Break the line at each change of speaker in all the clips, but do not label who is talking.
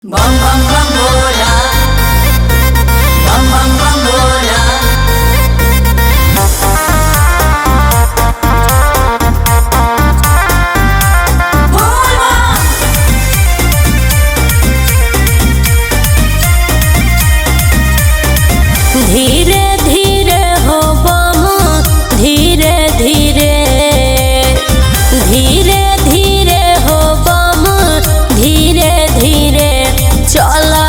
Bam bam bam bola, bam bam bam bola.
धीरे धीरे हो बम धीरे धीरे धीरे धीरे हो बम धीरे धीरे चला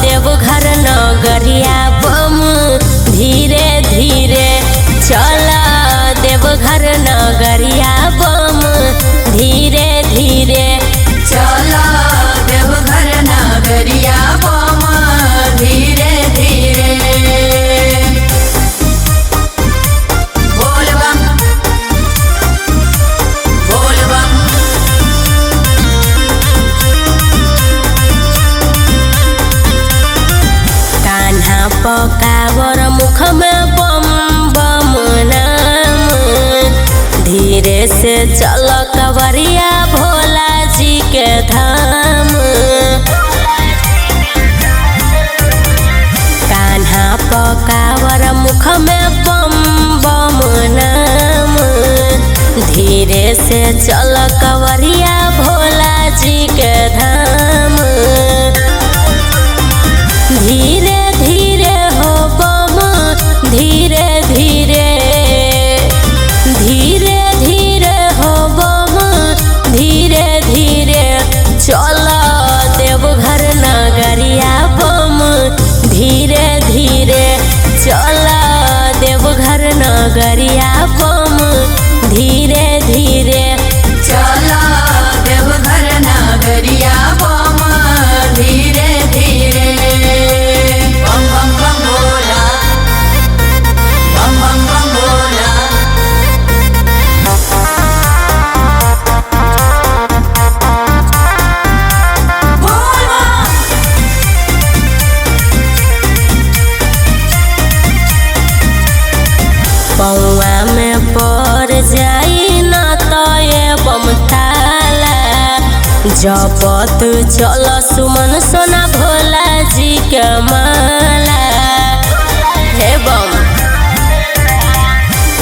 देवघर नगरिया बम धीरे धीरे चला देवघर नगरिया बम धीरे धीरे
चला देवघर नगरिया बम धीरे धीरे। बोलबम बोलबम
कान्हा पकावर मुख में बम बम नाम धीरे से चल कवरिया भोला जी के धाम। कान्हा पकावर मुख में बम बम नाम धीरे से चल कवरिया भोला जी के धाम। धीरे धीरे हो बम धीरे धीरे धीरे धीरे हो बम धीरे धीरे चला देवघर नगरिया बम धीरे धीरे चला देवघर नगरिया बम धीरे धीरे
चला देवघर नगरिया बम धीरे धीरे। बम बम बम बोला, बम बम बम बोला।
पौआ में पड़ जाई ना तो ये बम ताला जपत चल सुमन सोना भोला जी के माला। हे बम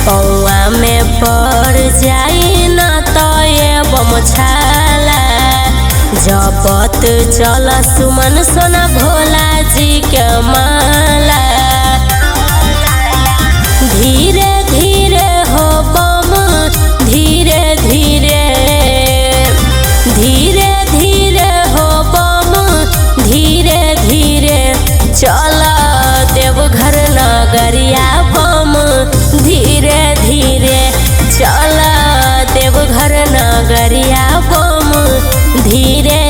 पौआ में पड़ जाई ना तो ये बम छाला जपत चल सुमन सोना भोला जी के माला। धीरे धीरे हो बम धीरे धीरे धीरे धीरे हो बम धीरे धीरे चला देवघर नगरिया बम धीरे धीरे चला देवघर नगरिया बम धीरे